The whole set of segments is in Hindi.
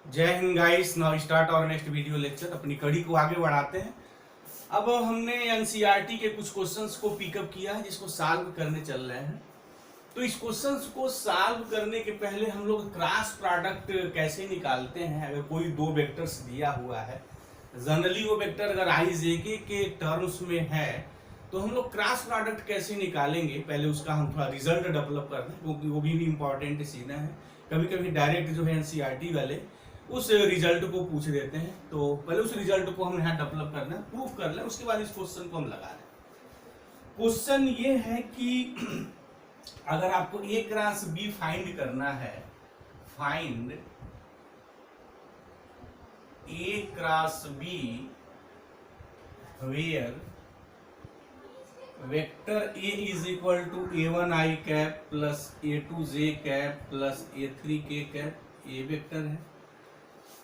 जय हिंद गाइस। नाउ स्टार्ट और नेक्स्ट वीडियो लेक्चर। अपनी कड़ी को आगे बढ़ाते हैं। अब हमने एनसीईआरटी के कुछ क्वेश्चंस को पिकअप किया है जिसको सॉल्व करने चल रहे हैं। तो इस क्वेश्चंस को सॉल्व करने के पहले हम लोग क्रॉस प्रोडक्ट कैसे निकालते हैं। अगर कोई दो वेक्टर्स दिया हुआ है, जनरली वो वेक्टर अगर आई जे के टर्म्स में है तो हम लोग क्रॉस प्रोडक्ट कैसे निकालेंगे, पहले उसका हम थोड़ा रिजल्ट डेवलप कर दें क्योंकि वो भी इंपॉर्टेंट सीन है। कभी कभी डायरेक्ट जो है एनसीईआरटी वाले उस रिजल्ट को पूछ देते हैं, तो पहले उस रिजल्ट को हम यहाँ डेवलप करना है, प्रूफ कर लें, उसके बाद इस क्वेश्चन को हम लगा लें। क्वेश्चन ये है कि अगर आपको ए क्रॉस बी फाइंड करना है, find A cross B where vector A is equal to a1 i cap plus a2 j cap plus a3 k cap, ये वेक्टर है।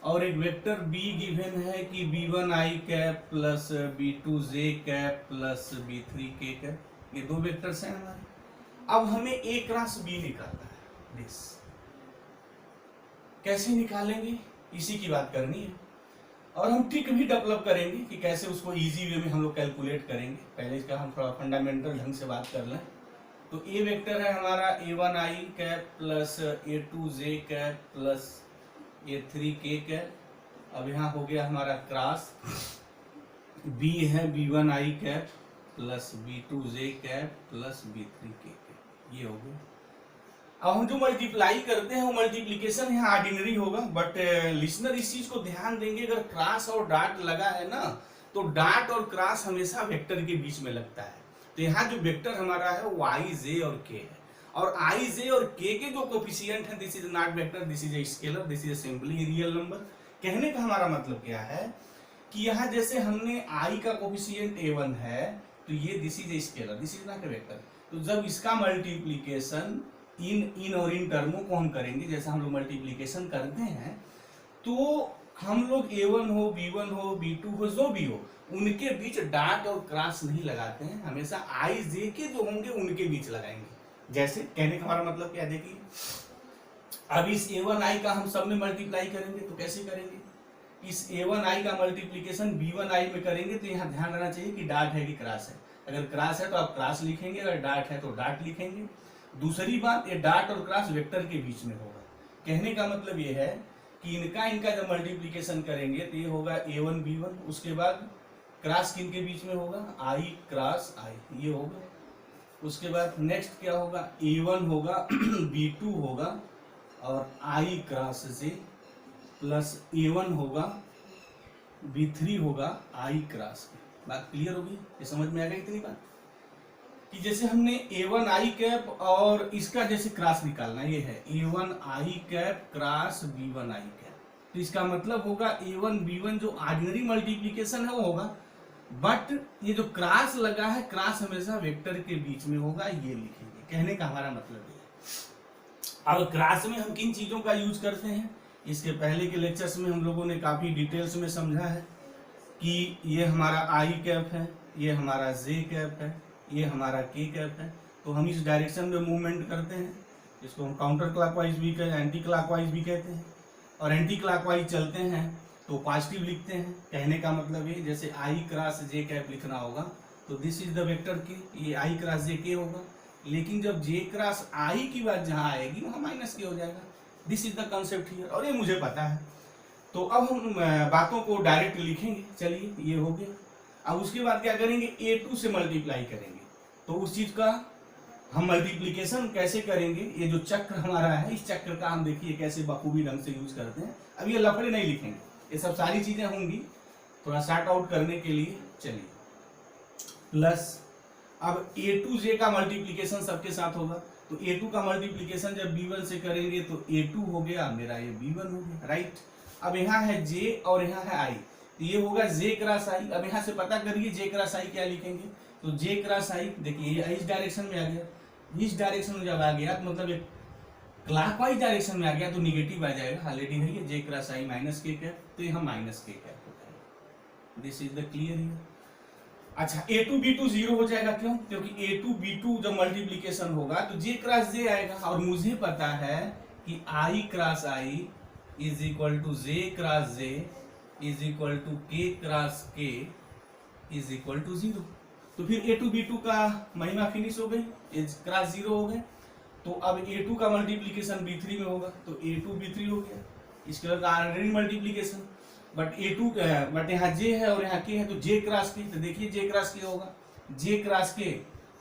और एक वेक्टर b गिवन है कि b1 i cap plus b2 j cap plus b3 k cap, ये दो वेक्टर्स हैं हमारे। अब हमें a क्रॉस b निकालना है। दिस कैसे निकालेंगे, इसी की बात करनी है। और हम ट्रिक भी डेवलप करेंगे कि कैसे उसको इजी वे में हम लोग कैलकुलेट करेंगे। पहले इसका हम थोड़ा फंडामेंटल ढंग से बात कर लें। तो ए वेक्टर है हमारा a1 i cap plus a2 j cap plus a3 k cap. अब यहाँ हो गया हमारा क्रॉस, b है b1 i cap plus b2 j cap plus b3 k cap, ये हो गया। अब हम जो मल्टीप्लाई करते हैं वो मल्टीप्लीकेशन यहाँ ऑर्डिनरी होगा, बट लिसनर इस चीज को ध्यान देंगे, अगर क्रॉस और डॉट लगा है ना तो डॉट और क्रॉस हमेशा वेक्टर के बीच में लगता है। तो यहाँ जो वेक्टर हमारा है वो आई जे और के है, और आई जे और के जो कोफिशिएंट है, this is not vector, this is a scalar, this is simply real number. कहने का हमारा मतलब क्या है कि यहाँ जैसे हमने आई का कोफिशिएंट a1 है तो ये this is a scalar, this is not a vector. तो जब इसका मल्टीप्लीकेशन इन और इन टर्मों को हम करेंगे, जैसा हम लोग मल्टीप्लीकेशन करते हैं, तो हम लोग a1 हो b1 हो b2 हो जो भी हो उनके बीच डॉट और क्रॉस नहीं लगाते हैं, हमेशा आई जे के जो होंगे उनके बीच लगाएंगे। जैसे कहने का हमारा मतलब क्या, देखिए अब इस a1 i का हम सब में मल्टीप्लाई करेंगे तो कैसे करेंगे, इस a1 i का मल्टीप्लीकेशन b1 i में करेंगे तो यहाँ ध्यान रखना चाहिए कि डॉट है कि क्रॉस है। अगर क्रॉस है तो आप क्रॉस लिखेंगे, अगर डॉट है तो डॉट लिखेंगे। दूसरी बात, ये डॉट और क्रॉस वेक्टर के बीच में होगा। कहने का मतलब ये है कि इनका जब मल्टीप्लीकेशन करेंगे तो ये होगा a1 b1, उसके बाद क्रॉस किन के बीच में होगा, i क्रॉस i, ये होगा। उसके बाद नेक्स्ट क्या होगा, a1 होगा b2 होगा और i cross j plus a1 होगा b3 होगा i क्रॉस। बात क्लियर होगी, ये समझ में आ गई इतनी बात कि जैसे हमने a1 i कैप और इसका जैसे क्रॉस निकालना, ये है a1 i cap cross b1 i cap, तो इसका मतलब होगा a1 b1 जो ऑर्डिनरी मल्टीप्लीकेशन है वो होगा, बट ये जो क्रॉस लगा है, क्रॉस हमेशा वेक्टर के बीच में होगा, ये लिखेंगे। कहने का हमारा मतलब ये है। अब क्रॉस में हम किन चीजों का यूज करते हैं, इसके पहले के लेक्चर्स में हम लोगों ने काफी डिटेल्स में समझा है कि ये हमारा i कैप है, ये हमारा j कैप है, ये हमारा k कैप है। तो हम इस डायरेक्शन में मूवमेंट करते हैं, इसको हम काउंटर क्लॉकवाइज भी कहते हैं, एंटी क्लॉकवाइज भी कहते हैं। और एंटी क्लॉकवाइज चलते हैं तो पॉजिटिव लिखते हैं। कहने का मतलब ये, जैसे i क्रॉस j कैप लिखना होगा तो this is the vector k, ये i क्रॉस j k होगा। लेकिन जब j क्रॉस i की बात जहाँ आएगी वहाँ माइनस k हो जाएगा। This is the concept here, और ये मुझे पता है। तो अब हम बातों को डायरेक्ट लिखेंगे। चलिए, ये हो गया। अब उसके बाद क्या करेंगे, a2 से मल्टीप्लाई करेंगे। तो उस चीज का हम मल्टीप्लीकेशन कैसे करेंगे, ये जो चक्र हमारा है, इस चक्र का हम देखिए कैसे बखूबी ढंग से यूज करते हैं। अब ये लफड़े नहीं लिखेंगे, ये सब सारी चीजें होंगी थोड़ा सॉर्ट आउट करने के लिए। चलिए, प्लस अब a2j का मल्टीप्लीकेशन सबके साथ होगा, तो a2 का मल्टीप्लीकेशन जब b1 से करेंगे तो a2 हो गया मेरा, ये b1 हो गया, राइट। अब यहाँ है j और यहाँ है i, तो ये होगा j क्रॉस i। अब यहाँ से पता करिए j क्रॉस i क्या लिखेंगे, तो j क्रॉस i, देखिए ये इस डायरेक्शन में आ गया, इस डायरेक्शन में जब आ गया तो मतलब एक क्लॉकवाइज डायरेक्शन में आ गया तो निगेटिव आ जाएगा, ऑलरेडी है ये j cross i minus k cap, तो यहाँ माइनस k कैप हो जाएगा। This is the clear here. अच्छा, a2 b2 0 हो जाएगा, क्यों, क्योंकि a2 b2 जब मल्टीप्लीकेशन होगा तो j क्रॉस j आएगा, और मुझे पता है कि i cross i is equal to J cross J is equal to K cross K is equal to 0। तो फिर A2 B2 का महिमा फिनिश हो गई, एज क्रॉस 0 हो गए। तो अब A2 का मल्टीप्लीकेशन B3 में होगा, तो A2 B3 हो गया, इसके बाद ordering multiplication. But A2 but यहाँ J है और यहाँ K है, तो J क्रॉस K, तो देखिए J क्रॉस K होगा, J क्रॉस K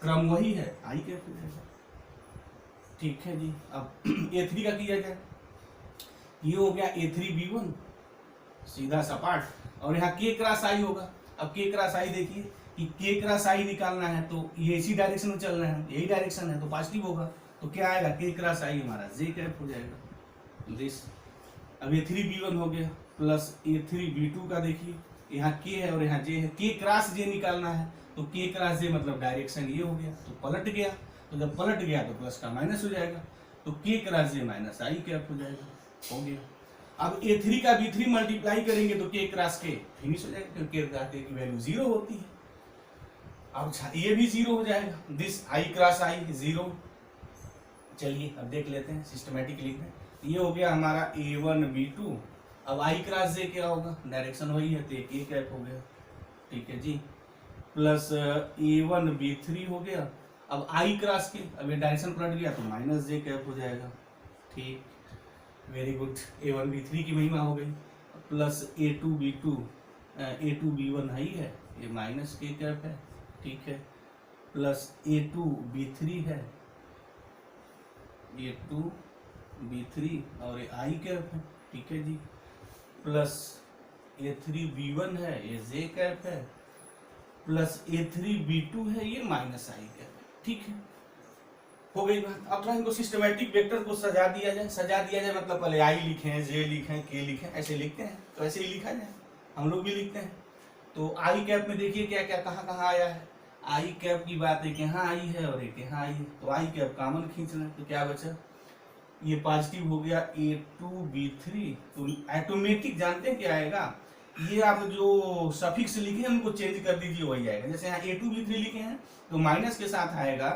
क्रम वही है, आई क्या फिर है। ठीक है जी। अब A3 का किया जाए, ये हो गया A3 B1 सीधा सपाट, और यहाँ K क्रॉस I होगा। अब K क्रॉस I देखिए कि K क्रॉस I निकालना है तो ये इसी डायरेक्शन में चलना है, यही डायरेक्शन है तो पॉजिटिव होगा, तो क्या आएगा K क्रॉस I हमारा J कैप हो जाएगा दिस। अब A3 B1 हो गया प्लस A3 B2 का देखिए, यहाँ K है और यहाँ J है, K क्रॉस J निकालना है तो K क्रॉस J मतलब डायरेक्शन ये हो गया, तो पलट गया, तो जब पलट गया तो प्लस का माइनस हो जाएगा, तो K cross J minus I cap हो जाएगा, हो गया। अब A3 का B3 मल्टीप्लाई करेंगे तो K क्रॉस K फिनिश हो जाएगा, क्योंकि K क्रॉस K की वैल्यू 0 होती है। अब ये भी 0 हो जाएगा, दिस I क्रॉस I 0। चलिए अब देख लेते हैं सिस्टमेटिकली में, ये हो गया हमारा A1 B2। अब I क्रॉस J क्या होगा, डायरेक्शन वही है तो एक K कैप हो गया, ठीक है जी, प्लस A1 B3 हो गया। अब I क्रॉस K, अब ये डायरेक्शन पलट गया तो माइनस J कैप हो जाएगा, ठीक, वेरी गुड। A1 B3 की महिमा हो गई, plus A2 B2 A2 B1 high है, ये माइनस K कैप है, ठीक है, प्लस A2 B3 है, A2 B3 और ये I कैप है, ठीक है जी, प्लस A3 B1 है, ये J कैप है, प्लस A3 B2 है, ये माइनस I कैप है, ठीक है, हो गई बात। अब थोड़ा इनको सिस्टमैटिक वेक्टर को सजा दिया जाए, सजा दिया जाए मतलब पहले I लिखें, J लिखें, K लिखें, ऐसे लिखते हैं तो ऐसे ही लिखा जाए, हम लोग भी लिखते हैं। तो I कैप में देखिए क्या क्या कहाँ कहाँ आया है, I कैप की बात एक यहाँ आई है और एक यहाँ आई है, तो I कैप कॉमन खींच रहे हैं, तो क्या बचा, ये पॉजिटिव हो गया A2 B3, तो ऑटोमेटिक जानते हैं क्या आएगा, ये आप जो सफिक्स लिखे हैं उनको चेंज कर दीजिए, वही आएगा। जैसे यहाँ A2 B3 लिखे हैं तो माइनस के साथ आएगा,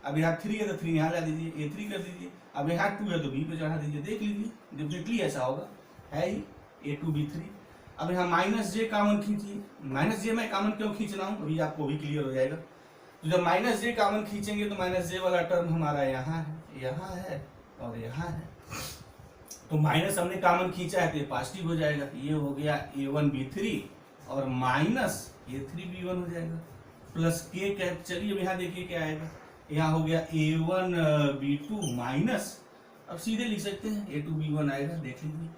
अब यहाँ 3 है तो 3 यहाँ ला दीजिए, A3 कर दीजिए, अब यहाँ 2 है तो B पे चढ़ा दीजिए, देख लीजिए डेफिनेटली ऐसा होगा, है ही A2 B3। अब यहाँ माइनस J कॉमन खींचिए, माइनस J मैं कॉमन क्यों खींच रहा हूँ अभी आपको भी क्लियर हो जाएगा। तो जब माइनस J कॉमन खींचेंगे तो माइनस J वाला टर्म हमारा यहाँ है और यहाँ है, तो माइनस हमने कॉमन खींचा है तो ये पॉजिटिव हो जाएगा, ये हो गया A1 B3 और माइनस A3 B1 हो जाएगा, प्लस K कैप। चलिए अब यहाँ देखिए क्या आएगा, यहाँ हो गया A1 B2 माइनस, अब सीधे लिख सकते हैं A2 B1 आएगा, देख लीजिए,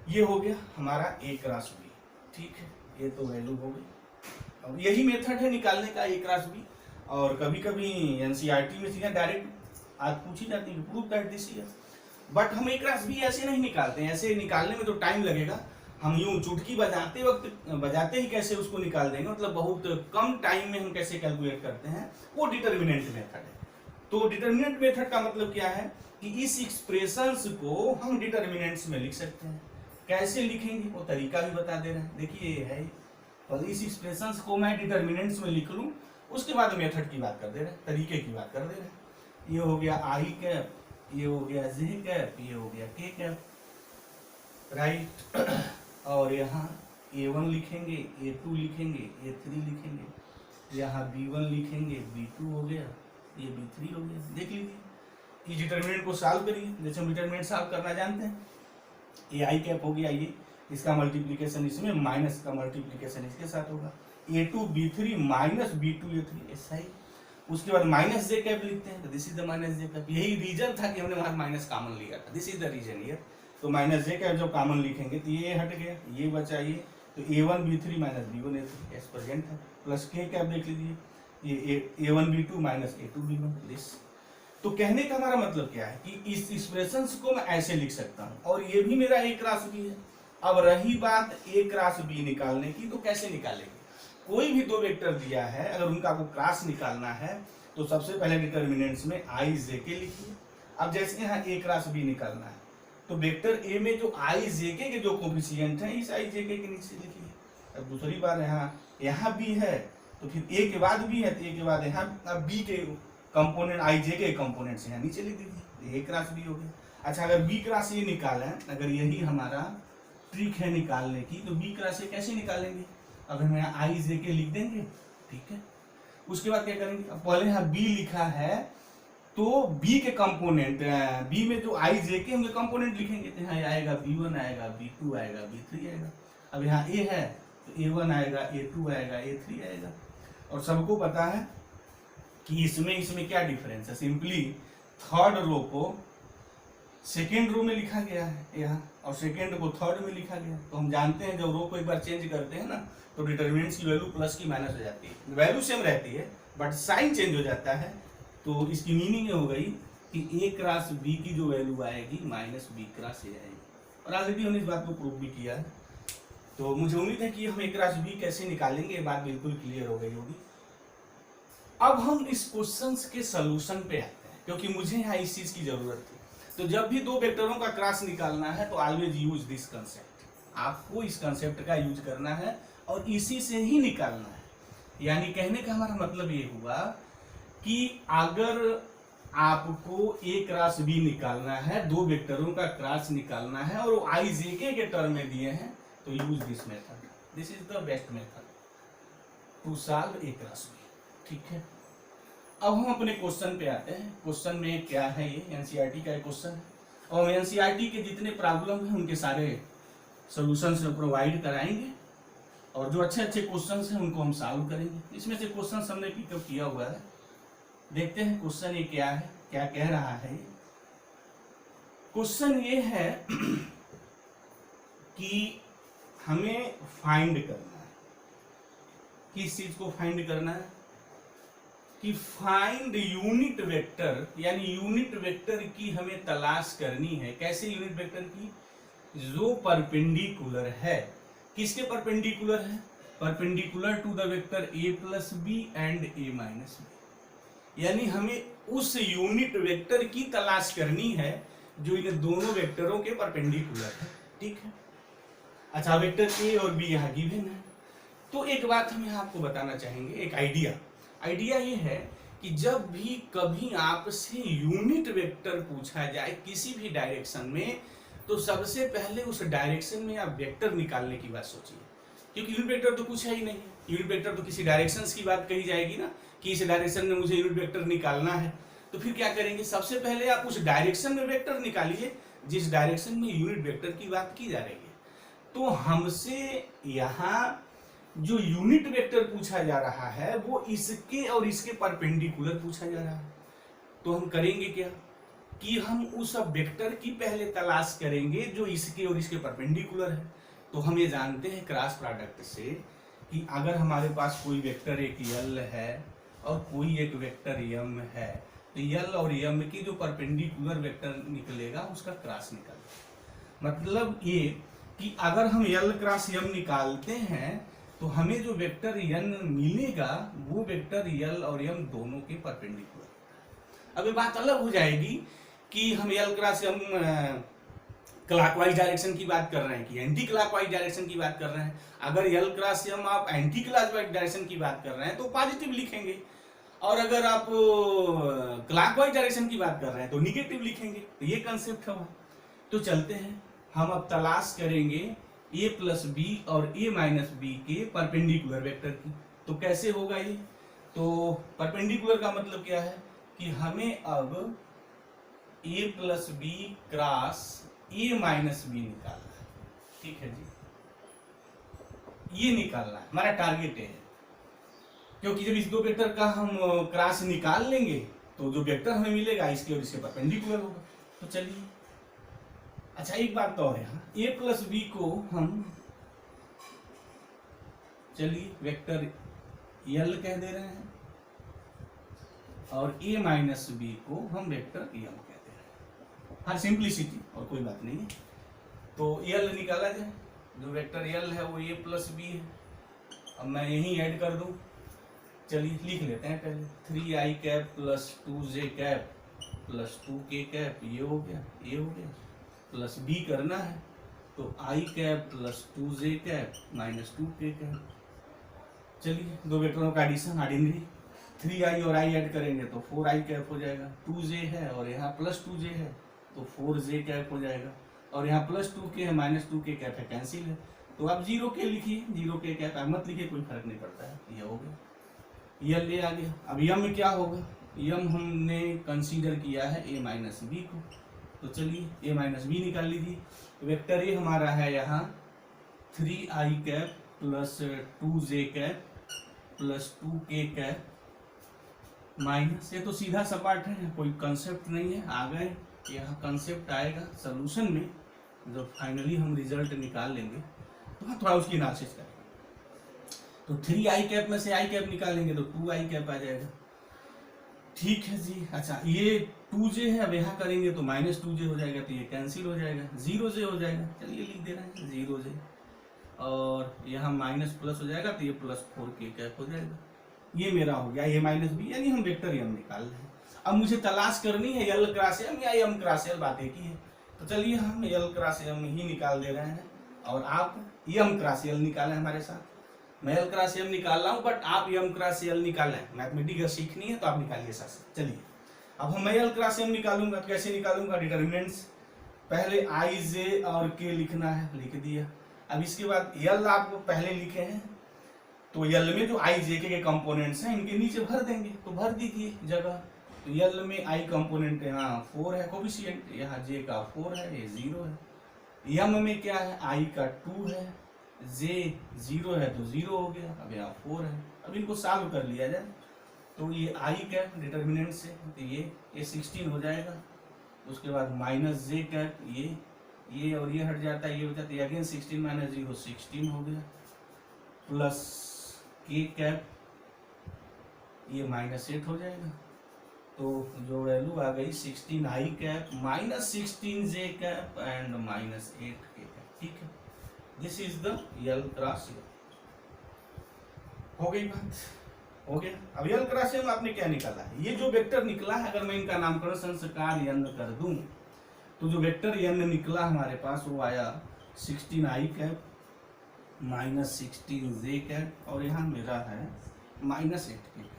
ये हो गया हमारा A क्रॉस B, ठीक है, ये तो वैल्यू हो गई। अब यही मेथड है निकालने का A क्रॉस B, और कभी कभी NCERT में चीजें डायरेक्ट आज पूछी जाती है, prove that this year, but हम A क्रॉस B ऐसे नहीं निकालते हैं, ऐसे निकालने में तो टाइम लगेगा, हम यूं चुटकी बजाते वक्त बजाते ही कैसे उसको निकाल देंगे, मतलब बहुत कम टाइम में हम कैसे कैलकुलेट करते हैं, वो डिटर्मिनेंट मेथड है। तो डिटर्मिनेंट मेथड का मतलब क्या है कि इस एक्सप्रेशंस को हम डिटर्मिनेंट्स में लिख सकते हैं, कैसे लिखेंगे वो तरीका भी बता दे रहे हैं, देखिए ये है, तो इस एक्सप्रेशंस को मैं डिटर्मिनेंट्स में लिख लूं, उसके बाद मेथड की बात कर दे रहे हैं, तरीके की बात कर दे रहे हैं। ये हो गया I कैप, ये हो गया J कैप, ये हो गया K कैप, राइट, और यहाँ A1 लिखेंगे, A2 लिखेंगे, A3 लिखेंगे, यहाँ B1 लिखेंगे, B2 हो गया, ये B3 हो गया, देख लीजिए। इस डिटर्मिनेंट को सॉल्व करिए, जैसे हम डिटर्मिनेंट सॉल्व करना जानते हैं, ये I कैप हो गया, ये इसका मल्टीप्लीकेशन इसमें माइनस का मल्टीप्लीकेशन इसके साथ होगा, A2 B3 minus B2 A3, ऐसा ही। उसके बाद माइनस J कैप लिखते हैं, तो this is the minus J cap, यही रीजन था कि हमने वहां माइनस कॉमन लिया था, this is the reason here. तो माइनस J कैप जब कॉमन लिखेंगे तो ये हट गया, ये बचा ये, तो A1 B3 minus B1 A3 as present है, प्लस K कैप देख लीजिए, ये A1 B2 minus A2 B1 this. तो कहने का हमारा मतलब क्या है कि इस एक्सप्रेशंस को मैं ऐसे लिख सकता हूँ, और ये भी मेरा A क्रॉस B है। अब रही बात A क्रॉस B निकालने की, तो कैसे निकालेंगे, कोई भी दो वेक्टर दिया है, अगर उनका को क्रॉस निकालना है तो सबसे पहले डिटर्मिनेंट्स में I J K लिखिए। अब जैसे यहाँ A क्रॉस B निकालना है तो वेक्टर A में जो I J K के जो कोफिशिएंट हैं, इस I J K के नीचे लिखिए। अब दूसरी बार यहाँ B है तो फिर A के बाद B है, तो A के बाद यहाँ अब B के component I J K components यहाँ नीचे लिख दीजिए, A क्रॉस B हो गया। अच्छा, अगर बी क्रॉस ए निकाला है, अगर यही हमारा ट्रिक है निकालने की, तो बी क्रॉस ए कैसे निकालेंगे? अब हम यहाँ आई जे के लिख देंगे, ठीक है। उसके बाद क्या करेंगे? अब पहले यहाँ बी लिखा है तो बी के कंपोनेंट, बी में जो आई जे के होंगे कंपोनेंट लिखेंगे, तो यहाँ आएगा B1 आएगा, B2 आएगा, B3 आएगा। अब यहाँ ए है तो A1 आएगा, A2 आएगा, A3 आएगा। और सबको पता है कि इसमें क्या डिफरेंस है, सिंपली थर्ड रो को सेकेंड रो में लिखा गया है यहाँ, और सेकेंड को थर्ड में लिखा गया। तो हम जानते हैं जब रो को एक बार चेंज करते हैं ना, तो डिटरमिनेंट्स की वैल्यू प्लस की माइनस हो जाती है। वैल्यू सेम रहती है बट साइन चेंज हो जाता है। तो इसकी मीनिंग ये हो गई कि ए क्रॉस बी की जो वैल्यू आएगी माइनस बी क्रॉस ए आएगी। और ऑलरेडी हमने इस बात को प्रूव भी किया है। तो मुझे उम्मीद है कि हम ए क्रॉस बी कैसे निकालेंगे, ये बात बिल्कुल क्लियर हो गई होगी। अब हम इस क्वेश्चन के सोल्यूशन पे आते हैं, क्योंकि मुझे यहाँ इस चीज की जरूरत थी। तो जब भी दो वेक्टरों का क्रॉस निकालना है तो ऑलवेज यूज दिस कंसेप्ट, आपको इस कंसेप्ट का यूज करना है और इसी से ही निकालना है। यानी कहने का हमारा मतलब ये हुआ कि अगर आपको ए क्रॉस बी निकालना है, दो वेक्टरों का क्रॉस निकालना है और वो आई जे के टर्म में दिए हैं, तो use this method, this is the best method to solve A cross B, ठीक है। अब हम अपने क्वेश्चन पे आते हैं। क्वेश्चन में क्या है, ये एनसीईआरटी का क्वेश्चन है और एनसीईआरटी के जितने प्रॉब्लम हैं उनके सारे सॉल्यूशंस प्रोवाइड कराएंगे और जो अच्छे अच्छे क्वेश्चंस हैं उनको हम सॉल्व करेंगे। इसमें से क्वेश्चंस हमने पिकअप किया हुआ है, देखते हैं क्वेश्चन ये क्या है, क्या कह रहा है। क्वेश्चन ये है कि हमें फाइंड करना है, किस चीज को फाइंड करना है कि फाइंड यूनिट वेक्टर, यानी यूनिट वेक्टर की हमें तलाश करनी है। कैसे यूनिट वेक्टर की? जो परपेंडिकुलर है, किसके परपेंडिकुलर है? Perpendicular to the vector a plus B and a minus B. यानी हमें उस यूनिट वेक्टर की तलाश करनी है जो इन दोनों वेक्टरों के परपेंडिकुलर है, ठीक है। अच्छा, वेक्टर a और b यहाँ गिवन है। तो एक बात हम यहाँ आपको बताना चाहेंगे, एक आइडिया ये है कि जब भी कभी आपसे यूनिट वेक्टर पूछा जाए किसी भी डायरेक्शन में, तो सबसे पहले उस डायरेक्शन में आप वेक्टर निकालने की बात सोचिए, क्योंकि यूनिट वेक्टर तो कुछ है ही नहीं। यूनिट वेक्टर तो किसी डायरेक्शंस की बात कही जाएगी ना, कि इस डायरेक्शन में मुझे यूनिट वेक्टर निकालना है। तो फिर क्या करेंगे? सबसे पहले आप उस डायरेक्शन में वेक्टर निकालिए जिस डायरेक्शन में यूनिट वेक्टर की बात की जा रही है। तो हमसे यहाँ जो यूनिट वेक्टर पूछा जा रहा है वो इसके और इसके परपेंडिकुलर पूछा जा रहा है। तो हम करेंगे क्या कि हम उस वेक्टर की पहले तलाश करेंगे जो इसके और इसके परपेंडिकुलर है। तो हम ये जानते हैं क्रॉस प्रोडक्ट से कि अगर हमारे पास कोई वेक्टर एक यल है और कोई एक वेक्टर यम है, तो यल और यम की जो परपेंडिकुलर वेक्टर निकलेगा उसका क्रॉस निकलेगा। मतलब ये कि अगर हम यल क्रॉस यम निकालते हैं तो हमें जो वेक्टर यन मिलेगा वो वेक्टर यल और यम दोनों के परपेंडिकुलर। अब ये बात अलग हो जाएगी कि हम यल क्रॉस यम क्लॉकवाइज डायरेक्शन की बात कर रहे हैं कि एंटी क्लॉकवाइज डायरेक्शन की बात कर रहे हैं। अगर यल क्रॉस यम आप एंटी क्लॉकवाइज डायरेक्शन की बात कर रहे हैं तो पॉजिटिव लिखेंगे, और अगर आप क्लॉकवाइज डायरेक्शन की बात कर रहे हैं तो निगेटिव लिखेंगे। तो ये कंसेप्ट है। तो चलते हैं, हम अब तलाश करेंगे a प्लस बी और a माइनस बी के परपेंडिकुलर वेक्टर की। तो कैसे होगा ये? तो परपेंडिकुलर का मतलब क्या है कि हमें अब a plus B cross a minus B निकालना है, ठीक है जी। ये निकालना है, हमारा टारगेट है, क्योंकि जब इस दो वेक्टर का हम क्रॉस निकाल लेंगे तो जो वेक्टर हमें मिलेगा इसके और इसके परपेंडिकुलर होगा। तो चलिए, अच्छा एक बात तो है, a प्लस बी को हम चलिए वेक्टर यल कह दे रहे हैं और a माइनस बी को हम वेक्टर यम कहते हैं, हर सिंप्लिसिटी, और कोई बात नहीं है। तो यल निकाला जाए, जो वेक्टर यल है वो a प्लस बी है। अब मैं यही ऐड कर दूं, चलिए लिख लेते हैं पहले 3i cap plus 2j cap plus 2k cap, ये हो गया, ये हो गया, प्लस बी करना है तो i cap plus 2j cap minus 2k cap. चलिए दो वेक्टरों का एडिशन ऑर्डिनरी, 3i और i ऐड करेंगे तो 4i कैप हो जाएगा, 2j है और यहाँ प्लस 2j है तो 4j कैप हो जाएगा, और यहाँ +2k है -2k कैप है, कैंसिल है, तो आप 0k लिखिए, 0k कैप आप मत लिखिए, कोई फर्क नहीं पड़ता है, ये हो गया, यल ये आ गया। अब यम में क्या होगा, यम हमने कंसीडर किया है a माइनस बी को, तो चलिए a माइनस बी निकाल लीजिए। वेक्टर ए हमारा है यहाँ 3i cap plus 2j cap plus 2k cap minus, ये तो सीधा सपाट है, कोई कंसेप्ट नहीं है, आ गए यहाँ कंसेप्ट आएगा सोल्यूशन में, जब फाइनली हम रिजल्ट निकाल लेंगे तो हाँ थोड़ा उसकी एनालिसिस करेंगे। तो 3i कैप में से i कैप निकालेंगे तो 2i कैप आ जाएगा, ठीक है जी। अच्छा ये 2j है, अब यहाँ करेंगे तो -2j हो जाएगा, तो ये कैंसिल हो जाएगा, 0j हो जाएगा, चलिए लिख दे रहे हैं 0j, और यहाँ माइनस प्लस हो जाएगा तो ये +4k कैप हो जाएगा। ये मेरा हो गया a माइनस बी, यानी हम वेक्टर यम निकाल रहे हैं। अब मुझे तलाश करनी है यल क्रॉस एम या एम क्रॉस यल, बात एक ही है, तो चलिए हम यल क्रॉस एम ही निकाल दे रहे हैं, और आप यम क्रॉस यल निकालें हमारे साथ। मैं यल क्रॉस एम निकाल रहा हूँ, बट आप यम क्रॉस यल निकालें, मैथमेटिक्स सीखनी है तो आप निकालिए साथ। चलिए अब हम यल क्रॉस एम निकालूंगा, तो कैसे निकालूंगा, डिटर्मिनेंट्स पहले i j और k लिखना है, लिख दिया। अब इसके बाद यल आपको पहले लिखे हैं, तो यल में जो i j k के कंपोनेंट्स हैं इनके नीचे भर देंगे, तो भर दीजिए जगह। तो यल में i कंपोनेंट यहाँ 4 है कोफिशिएंट, यहाँ j का 4 है, ये 0 है। यम में क्या है, i का 2 है, j 0 है तो 0 हो गया, अब यहाँ 4 है। अब इनको सॉल्व कर लिया जाए, तो ये i कैप डिटर्मिनेंट से, तो ये 16 हो जाएगा, उसके बाद -j कैप, ये और ये हट जाता है, ये हो जाता है अगेन 16 - 0 16 हो गया, प्लस k कैप, ये -8 हो जाएगा, तो जो वैल्यू आ गई 16i cap -16j cap and -8k cap, ठीक है। This is the L cross M, हो गई बात, हो गया। अब यल क्रॉस एम आपने क्या निकाला है, ये जो वेक्टर निकला है, अगर मैं इनका नामकरण संस्कार यन कर दूं, तो जो वेक्टर यन निकला हमारे पास वो आया 16i कैप -16j कैप, और यहाँ मेरा है -8k कैप,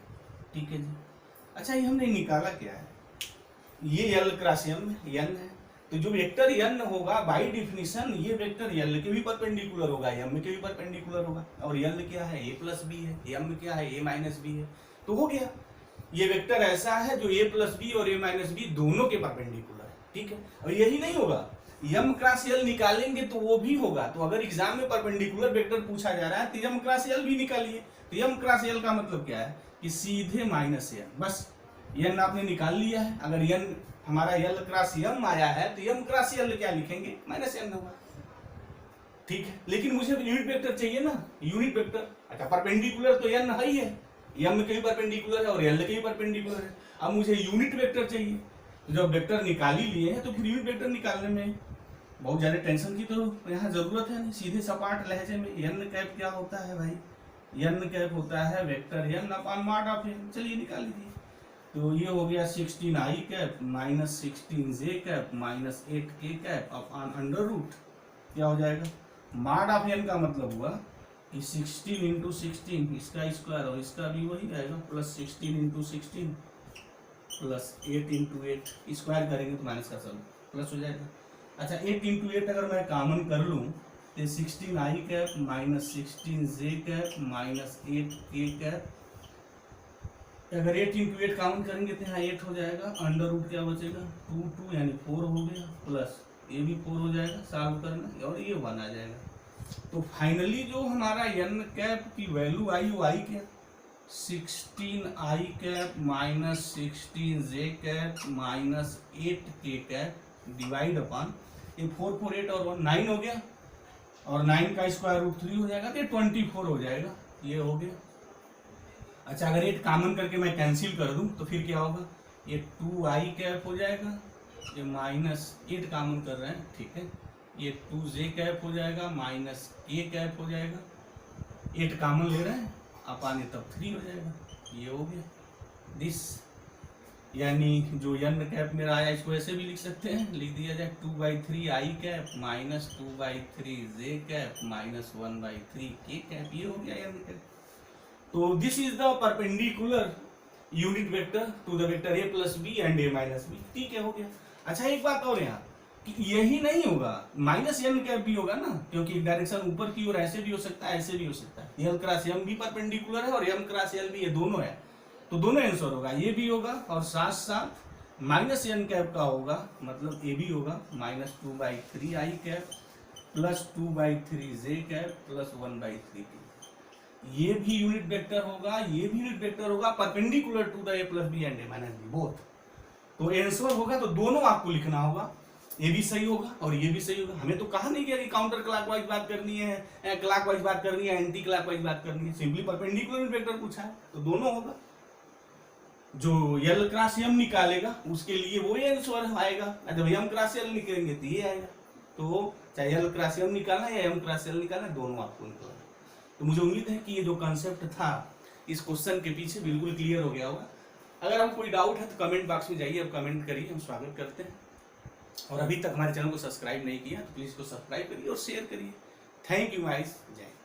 ठीक है जी। अच्छा ये हमने निकाला क्या है, ये यल क्रॉस एम यन है, तो जो वेक्टर यन होगा बाय डिफिनीशन ये वेक्टर यल के भी परपेंडिकुलर होगा, यम के भी परपेंडिकुलर होगा, और यल क्या है a प्लस बी है, यम क्या है a माइनस बी है, तो हो गया ये वेक्टर ऐसा है जो a प्लस बी और a माइनस बी दोनों के परपेंडिकुलर है, ठीक है। और यही नहीं होगा, यम क्रॉस यल निकालेंगे तो वो भी होगा, तो अगर एग्जाम में परपेंडिकुलर वेक्टर पूछा जा रहा है तो यम क्रॉस यल भी निकालिए। तो यम क्रॉस यल का मतलब क्या है कि सीधे -n, बस यन आपने निकाल लिया है। अगर यन हमारा यल क्रॉस यम आया है तो यम क्रॉस यल क्या लिखेंगे, -n होगा, ठीक है। लेकिन मुझे यूनिट वेक्टर चाहिए ना, यूनिट वेक्टर, अच्छा परपेंडिकुलर तो यन है ही है, यम के भी परपेंडिकुलर है और यल के भी परपेंडिकुलर है, अब मुझे यूनिट वेक्टर चाहिए। तो जब वेक्टर निकाल ही लिए हैं तो फिर यूनिट वेक्टर निकालने में बहुत ज्यादा टेंशन की तो यहाँ जरूरत है नहीं, सीधे सपाट लहजे में यन कैप क्या होता है भाई, यन कैप होता है vector n upon mod of n, चलिए निकाल लीजिए। तो ये हो गया 16i cap -16j cap -8k cap upon under root, क्या हो जाएगा, मॉड ऑफ एन का मतलब हुआ कि 16 × 16 इसका स्क्वायर और इसका भी वही रहेगा, प्लस 16 × 16 प्लस 8 × 8, स्क्वायर करेंगे तो माइनस का सब प्लस हो जाएगा। अच्छा 8 × 8 अगर मैं कॉमन कर लूँ तो 16i cap -16j cap -8k cap, अगर 8 × 8 कॉमन करेंगे तो यहाँ 8 हो जाएगा, अंडर रूट क्या बचेगा 2 यानी 4 हो गया, प्लस ये भी 4 हो जाएगा सॉल्व करना, और ये 1 आ जाएगा। तो फाइनली जो हमारा n कैप की वैल्यू आई वो आई क्या, 16i cap -16j cap -8k cap divide upon ये 4 4 8 और 1 9 हो गया, और 9 का स्क्वायर रूट 3 हो जाएगा, तो 24 हो जाएगा, ये हो गया। अच्छा अगर 8 कॉमन करके मैं कैंसिल कर दूं तो फिर क्या होगा, ये 2i कैप हो जाएगा, ये -8 कॉमन कर रहे हैं, ठीक है, ये 2j कैप हो जाएगा -k कैप हो जाएगा, 8 कॉमन ले रहे हैं अपॉन ये तब 3 हो जाएगा, ये हो गया दिस, यानी जो n कैप मेरा आया इसको ऐसे भी लिख सकते हैं, लिख दिया जाए 2/3i cap -2/3j cap -1/3k cap, ये हो गया n कैप। तो this is the perpendicular unit vector to the vector a plus B and a minus B, ठीक है, हो गया। अच्छा एक बात और यहाँ कि यही नहीं होगा, माइनस एन कैप भी होगा ना, क्योंकि एक डायरेक्शन ऊपर की ओर ऐसे भी हो सकता है, ऐसे भी हो सकता है। एल क्रॉस एम भी परपेंडिकुलर है और एम क्रॉस एल भी, ये दोनों है, तो दोनों आंसर होगा, ये भी होगा और साथ साथ माइनस एन कैप का होगा, मतलब ये भी होगा -2/3 I cap plus 2/3 J cap plus 1/3 T. ये भी यूनिट वेक्टर होगा, ये भी यूनिट वेक्टर होगा, perpendicular to the A plus B and A minus B both. तो आंसर होगा तो दोनों आपको लिखना होगा, ये भी सही होगा और ये भी सही होगा। हमें तो कहा नहीं गया कि काउंटर क्लॉकवाइज बात करनी है, क्लॉकवाइज बात करनी है, एंटी क्लॉकवाइज बात करनी है, सिंपली परपेंडिकुलर यूनिट वेक्टर पूछा है तो दोनों होगा। जो एल क्रॉस एम निकालेगा उसके लिए वो आंसर आएगा, जब एम क्रॉस एल निकलेंगे तो ये आएगा। तो चाहे एल क्रॉस एम निकालना है या एम क्रॉस एल निकालना है, दोनों आपको निकालना है। तो मुझे उम्मीद है कि ये जो कंसेप्ट था इस क्वेश्चन के पीछे बिल्कुल क्लियर हो गया होगा। अगर आपको कोई डाउट है तो कमेंट बॉक्स में जाइए, अब कमेंट करिए, हम स्वागत करते हैं। और अभी तक हमारे चैनल को सब्सक्राइब नहीं किया तो प्लीज़ को सब्सक्राइब करिए और शेयर करिए। थैंक यू गाइस, जय हिंद।